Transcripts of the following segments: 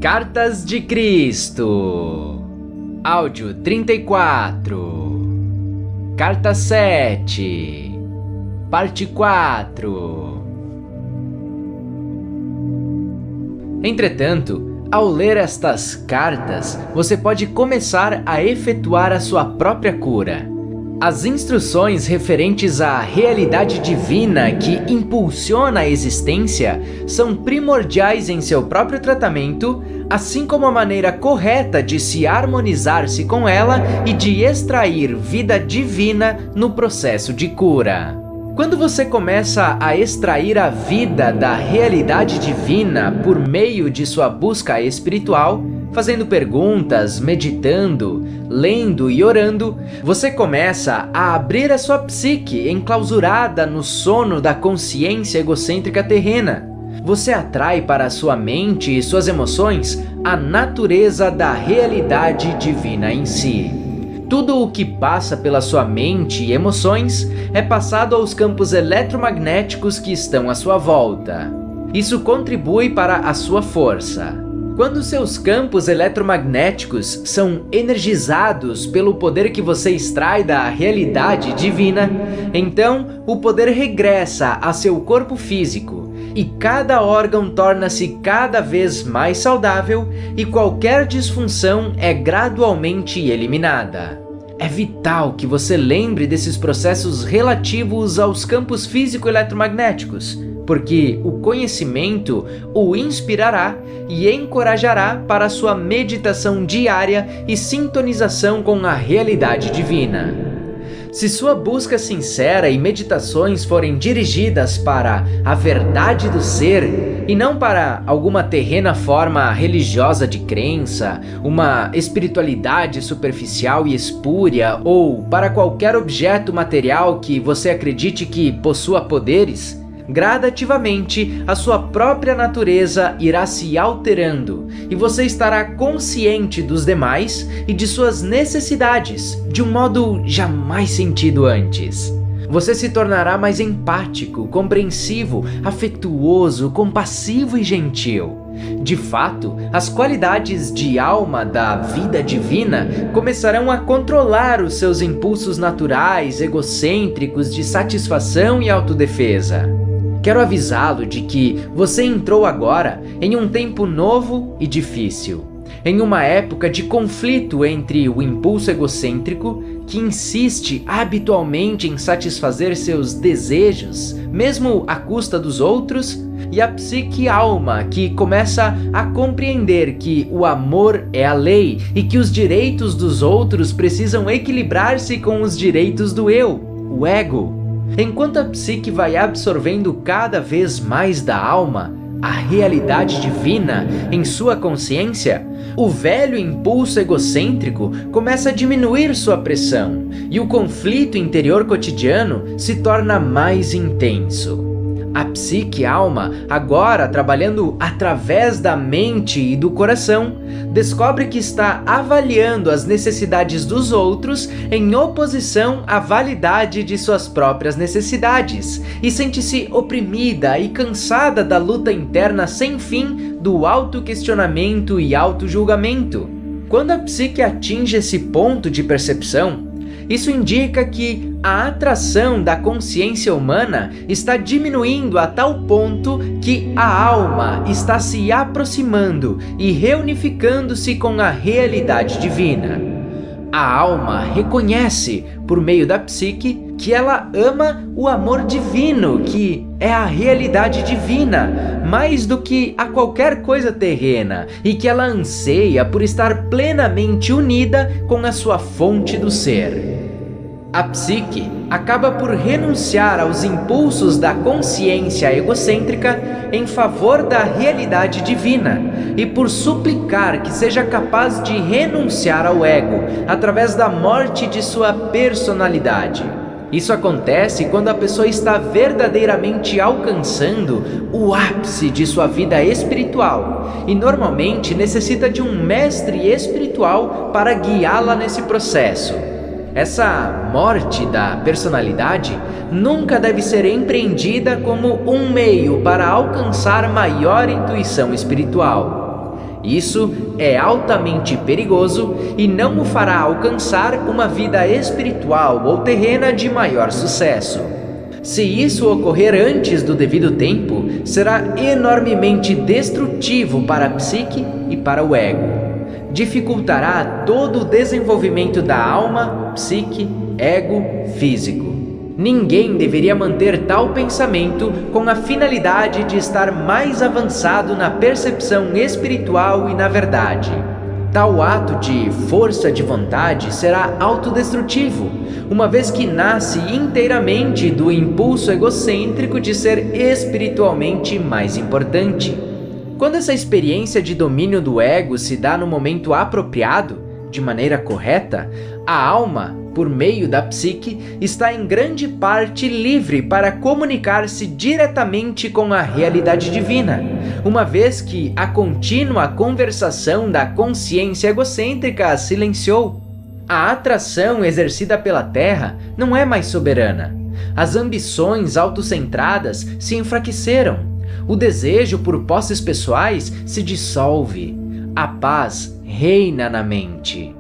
Cartas de Cristo. Áudio 34. Carta 7. Parte 4. Entretanto, ao ler estas cartas, você pode começar a efetuar a sua própria cura. As instruções referentes à realidade divina que impulsiona a existência são primordiais em seu próprio tratamento, assim como a maneira correta de se harmonizar-se com ela e de extrair vida divina no processo de cura. Quando você começa a extrair a vida da realidade divina por meio de sua busca espiritual, fazendo perguntas, meditando, lendo e orando, você começa a abrir a sua psique enclausurada no sono da consciência egocêntrica terrena. Você atrai para a sua mente e suas emoções a natureza da realidade divina em si. Tudo o que passa pela sua mente e emoções é passado aos campos eletromagnéticos que estão à sua volta. Isso contribui para a sua força. Quando seus campos eletromagnéticos são energizados pelo poder que você extrai da realidade divina, então o poder regressa a seu corpo físico e cada órgão torna-se cada vez mais saudável e qualquer disfunção é gradualmente eliminada. É vital que você lembre desses processos relativos aos campos físico-eletromagnéticos, porque o conhecimento o inspirará e encorajará para sua meditação diária e sintonização com a realidade divina. Se sua busca sincera e meditações forem dirigidas para a verdade do ser e não para alguma terrena forma religiosa de crença, uma espiritualidade superficial e espúria ou para qualquer objeto material que você acredite que possua poderes, gradativamente a sua própria natureza irá se alterando e você estará consciente dos demais e de suas necessidades de um modo jamais sentido antes. Você se tornará mais empático, compreensivo, afetuoso, compassivo e gentil. De fato, as qualidades de alma da vida divina começarão a controlar os seus impulsos naturais, egocêntricos de satisfação e autodefesa. Quero avisá-lo de que você entrou agora em um tempo novo e difícil, em uma época de conflito entre o impulso egocêntrico, que insiste habitualmente em satisfazer seus desejos, mesmo à custa dos outros, e a psique-alma, que começa a compreender que o amor é a lei e que os direitos dos outros precisam equilibrar-se com os direitos do eu, o ego. Enquanto a psique vai absorvendo cada vez mais da alma, a realidade divina em sua consciência, o velho impulso egocêntrico começa a diminuir sua pressão e o conflito interior cotidiano se torna mais intenso. A psique-alma, agora trabalhando através da mente e do coração, descobre que está avaliando as necessidades dos outros em oposição à validade de suas próprias necessidades e sente-se oprimida e cansada da luta interna sem fim do autoquestionamento e autojulgamento. Quando a psique atinge esse ponto de percepção, isso indica que a atração da consciência humana está diminuindo a tal ponto que a alma está se aproximando e reunificando-se com a realidade divina. A alma reconhece, por meio da psique, que ela ama o amor divino, que é a realidade divina, mais do que a qualquer coisa terrena, e que ela anseia por estar plenamente unida com a sua fonte do ser. A psique acaba por renunciar aos impulsos da consciência egocêntrica em favor da realidade divina e por suplicar que seja capaz de renunciar ao ego através da morte de sua personalidade. Isso acontece quando a pessoa está verdadeiramente alcançando o ápice de sua vida espiritual e normalmente necessita de um mestre espiritual para guiá-la nesse processo. Essa morte da personalidade nunca deve ser empreendida como um meio para alcançar maior intuição espiritual. Isso é altamente perigoso e não o fará alcançar uma vida espiritual ou terrena de maior sucesso. Se isso ocorrer antes do devido tempo, será enormemente destrutivo para a psique e para o ego. Dificultará todo o desenvolvimento da alma, psique, ego, físico. Ninguém deveria manter tal pensamento com a finalidade de estar mais avançado na percepção espiritual e na verdade. Tal ato de força de vontade será autodestrutivo, uma vez que nasce inteiramente do impulso egocêntrico de ser espiritualmente mais importante. Quando essa experiência de domínio do ego se dá no momento apropriado, de maneira correta, a alma, por meio da psique, está em grande parte livre para comunicar-se diretamente com a realidade divina, uma vez que a contínua conversação da consciência egocêntrica a silenciou. A atração exercida pela Terra não é mais soberana. As ambições autocentradas se enfraqueceram. O desejo por posses pessoais se dissolve. A paz reina na mente.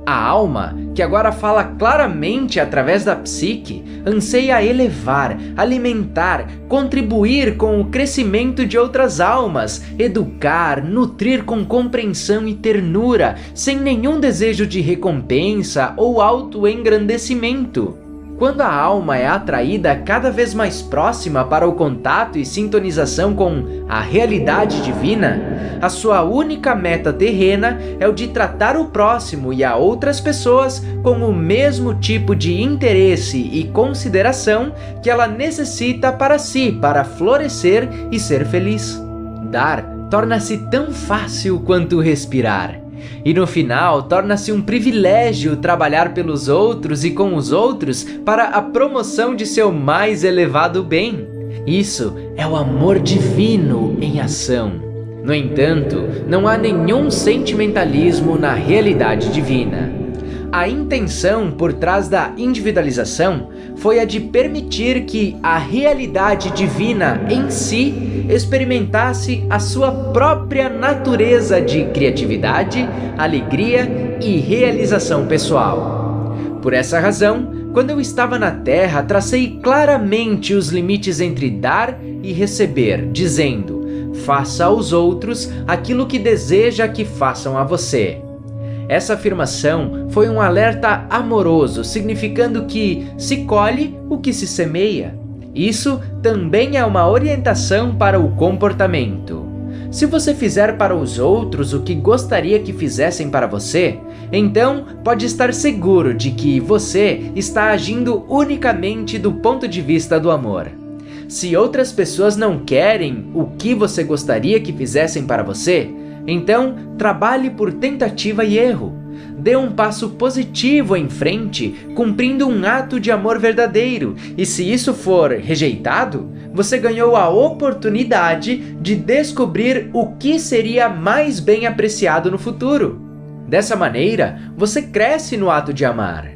A alma, que agora fala claramente através da psique, anseia elevar, alimentar, contribuir com o crescimento de outras almas, educar, nutrir com compreensão e ternura, sem nenhum desejo de recompensa ou autoengrandecimento. Quando a alma é atraída cada vez mais próxima para o contato e sintonização com a realidade divina, a sua única meta terrena é o de tratar o próximo e a outras pessoas com o mesmo tipo de interesse e consideração que ela necessita para si, para florescer e ser feliz. Dar torna-se tão fácil quanto respirar. E no final, torna-se um privilégio trabalhar pelos outros e com os outros para a promoção de seu mais elevado bem. Isso é o amor divino em ação. No entanto, não há nenhum sentimentalismo na realidade divina. A intenção por trás da individualização foi a de permitir que a realidade divina em si experimentasse a sua própria natureza de criatividade, alegria e realização pessoal. Por essa razão, quando eu estava na Terra, tracei claramente os limites entre dar e receber, dizendo: faça aos outros aquilo que deseja que façam a você. Essa afirmação foi um alerta amoroso, significando que se colhe o que se semeia. Isso também é uma orientação para o comportamento. Se você fizer para os outros o que gostaria que fizessem para você, então pode estar seguro de que você está agindo unicamente do ponto de vista do amor. Se outras pessoas não querem o que você gostaria que fizessem para você, então trabalhe por tentativa e erro. Dê um passo positivo em frente, cumprindo um ato de amor verdadeiro, e se isso for rejeitado, você ganhou a oportunidade de descobrir o que seria mais bem apreciado no futuro. Dessa maneira, você cresce no ato de amar.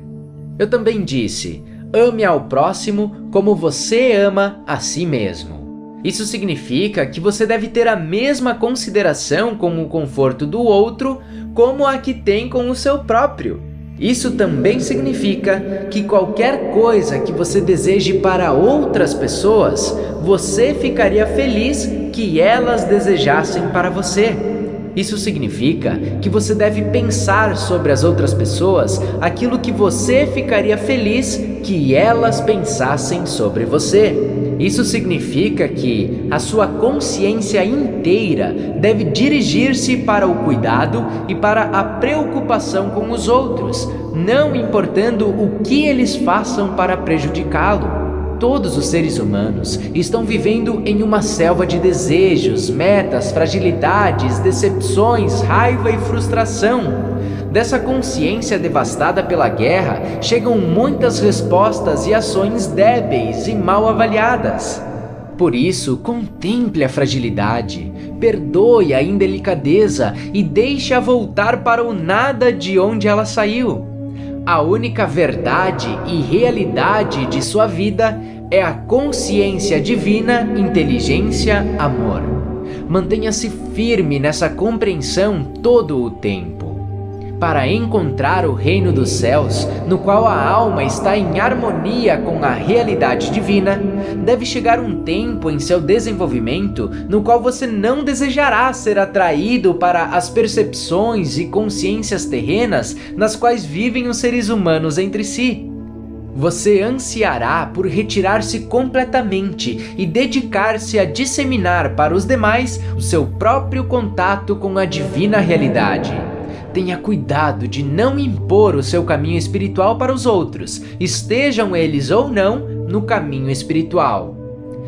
Eu também disse: ame ao próximo como você ama a si mesmo. Isso significa que você deve ter a mesma consideração com o conforto do outro como a que tem com o seu próprio. Isso também significa que qualquer coisa que você deseje para outras pessoas, você ficaria feliz que elas desejassem para você. Isso significa que você deve pensar sobre as outras pessoas aquilo que você ficaria feliz que elas pensassem sobre você. Isso significa que a sua consciência inteira deve dirigir-se para o cuidado e para a preocupação com os outros, não importando o que eles façam para prejudicá-lo. Todos os seres humanos estão vivendo em uma selva de desejos, metas, fragilidades, decepções, raiva e frustração. Dessa consciência devastada pela guerra, chegam muitas respostas e ações débeis e mal avaliadas. Por isso, contemple a fragilidade, perdoe a indelicadeza e deixe-a voltar para o nada de onde ela saiu. A única verdade e realidade de sua vida é a consciência divina, inteligência, amor. Mantenha-se firme nessa compreensão todo o tempo. Para encontrar o reino dos céus, no qual a alma está em harmonia com a realidade divina, deve chegar um tempo em seu desenvolvimento no qual você não desejará ser atraído para as percepções e consciências terrenas nas quais vivem os seres humanos entre si. Você ansiará por retirar-se completamente e dedicar-se a disseminar para os demais o seu próprio contato com a divina realidade. Tenha cuidado de não impor o seu caminho espiritual para os outros, estejam eles ou não no caminho espiritual.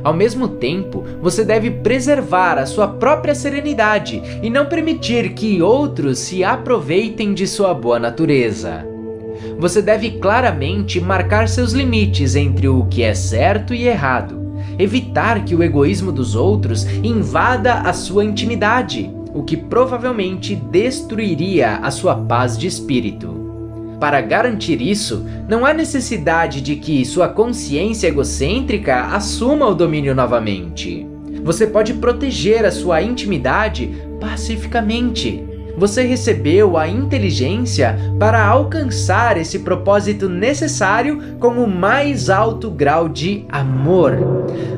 Ao mesmo tempo, você deve preservar a sua própria serenidade e não permitir que outros se aproveitem de sua boa natureza. Você deve claramente marcar seus limites entre o que é certo e errado, evitar que o egoísmo dos outros invada a sua intimidade, o que provavelmente destruiria a sua paz de espírito. Para garantir isso, não há necessidade de que sua consciência egocêntrica assuma o domínio novamente. Você pode proteger a sua intimidade pacificamente. Você recebeu a inteligência para alcançar esse propósito necessário com o mais alto grau de amor.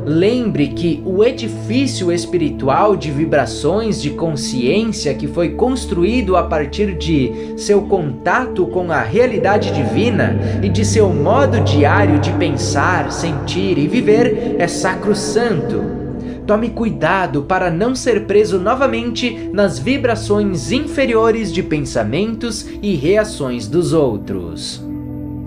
Lembre que o edifício espiritual de vibrações de consciência que foi construído a partir de seu contato com a realidade divina e de seu modo diário de pensar, sentir e viver é sacrossanto. Tome cuidado para não ser preso novamente nas vibrações inferiores de pensamentos e reações dos outros.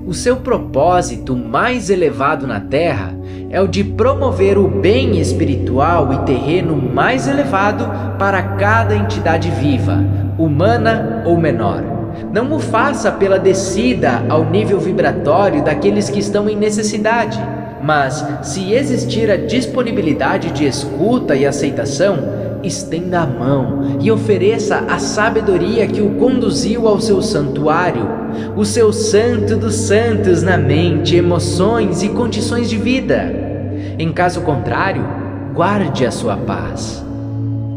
O seu propósito mais elevado na Terra é o de promover o bem espiritual e terreno mais elevado para cada entidade viva, humana ou menor. Não o faça pela descida ao nível vibratório daqueles que estão em necessidade. Mas, se existir a disponibilidade de escuta e aceitação, estenda a mão e ofereça a sabedoria que o conduziu ao seu santuário, o seu santo dos santos na mente, emoções e condições de vida. Em caso contrário, guarde a sua paz.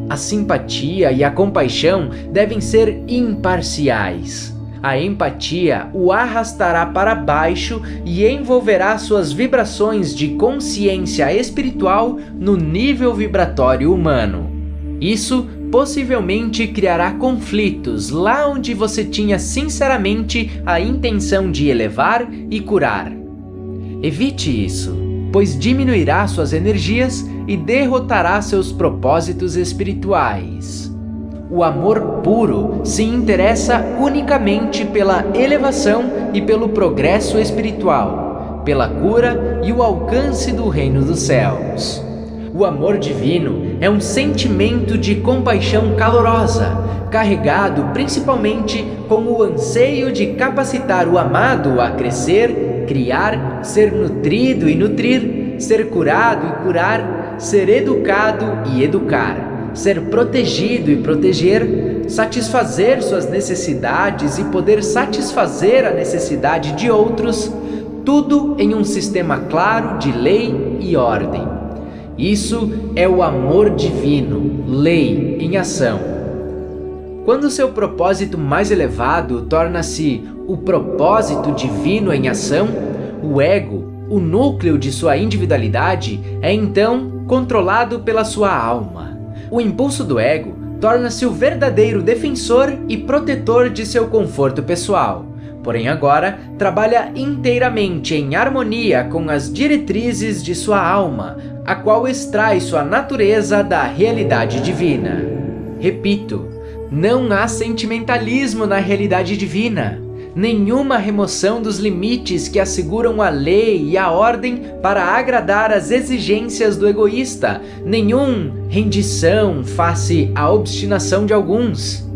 A simpatia e a compaixão devem ser imparciais. A empatia o arrastará para baixo e envolverá suas vibrações de consciência espiritual no nível vibratório humano. Isso possivelmente criará conflitos lá onde você tinha sinceramente a intenção de elevar e curar. Evite isso, pois diminuirá suas energias e derrotará seus propósitos espirituais. O amor puro se interessa unicamente pela elevação e pelo progresso espiritual, pela cura e o alcance do reino dos céus. O amor divino é um sentimento de compaixão calorosa, carregado principalmente com o anseio de capacitar o amado a crescer, criar, ser nutrido e nutrir, ser curado e curar, ser educado e educar, ser protegido e proteger, satisfazer suas necessidades e poder satisfazer a necessidade de outros, tudo em um sistema claro de lei e ordem. Isso é o amor divino, lei em ação. Quando seu propósito mais elevado torna-se o propósito divino em ação, o ego, o núcleo de sua individualidade, é então controlado pela sua alma. O impulso do ego torna-se o verdadeiro defensor e protetor de seu conforto pessoal, porém agora trabalha inteiramente em harmonia com as diretrizes de sua alma, a qual extrai sua natureza da realidade divina. Repito, não há sentimentalismo na realidade divina. Nenhuma remoção dos limites que asseguram a lei e a ordem para agradar às exigências do egoísta, nenhum rendição face à obstinação de alguns.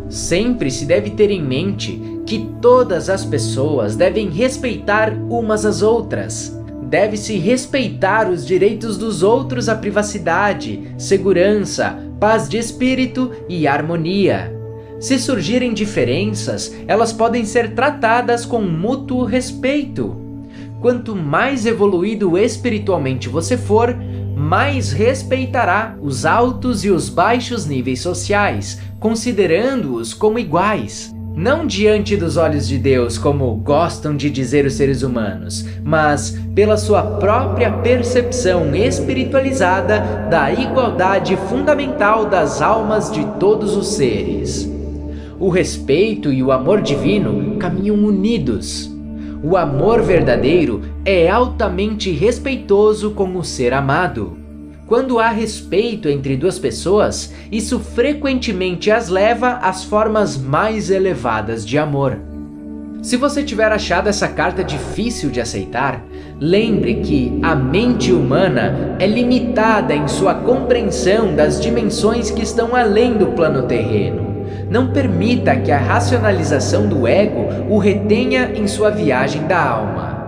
Sempre se deve ter em mente que todas as pessoas devem respeitar umas às outras. Deve-se respeitar os direitos dos outros à privacidade, segurança, paz de espírito e harmonia. Se surgirem diferenças, elas podem ser tratadas com mútuo respeito. Quanto mais evoluído espiritualmente você for, mais respeitará os altos e os baixos níveis sociais, considerando-os como iguais. Não diante dos olhos de Deus, como gostam de dizer os seres humanos, mas pela sua própria percepção espiritualizada da igualdade fundamental das almas de todos os seres. O respeito e o amor divino caminham unidos. O amor verdadeiro é altamente respeitoso com o ser amado. Quando há respeito entre duas pessoas, isso frequentemente as leva às formas mais elevadas de amor. Se você tiver achado essa carta difícil de aceitar, lembre que a mente humana é limitada em sua compreensão das dimensões que estão além do plano terreno. Não permita que a racionalização do ego o retenha em sua viagem da alma.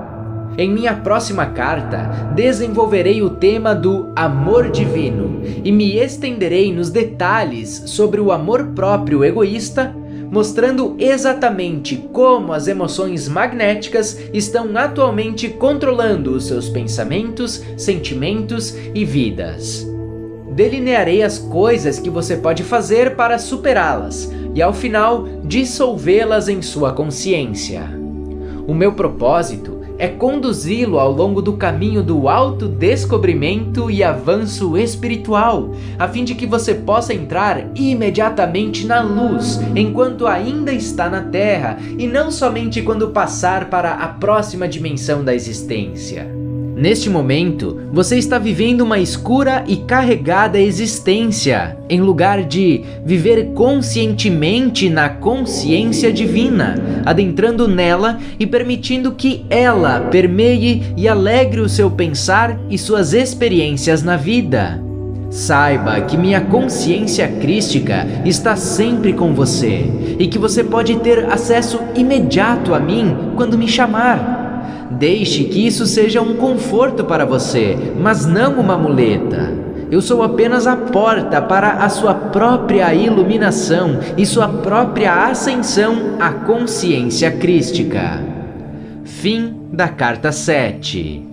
Em minha próxima carta, desenvolverei o tema do amor divino e me estenderei nos detalhes sobre o amor próprio egoísta, mostrando exatamente como as emoções magnéticas estão atualmente controlando os seus pensamentos, sentimentos e vidas. Delinearei as coisas que você pode fazer para superá-las e, ao final, dissolvê-las em sua consciência. O meu propósito é conduzi-lo ao longo do caminho do autodescobrimento e avanço espiritual, a fim de que você possa entrar imediatamente na luz enquanto ainda está na Terra e não somente quando passar para a próxima dimensão da existência. Neste momento, você está vivendo uma escura e carregada existência, em lugar de viver conscientemente na consciência divina, adentrando nela e permitindo que ela permeie e alegre o seu pensar e suas experiências na vida. Saiba que minha consciência crística está sempre com você e que você pode ter acesso imediato a mim quando me chamar. Deixe que isso seja um conforto para você, mas não uma muleta. Eu sou apenas a porta para a sua própria iluminação e sua própria ascensão à consciência crística. Fim da carta 7.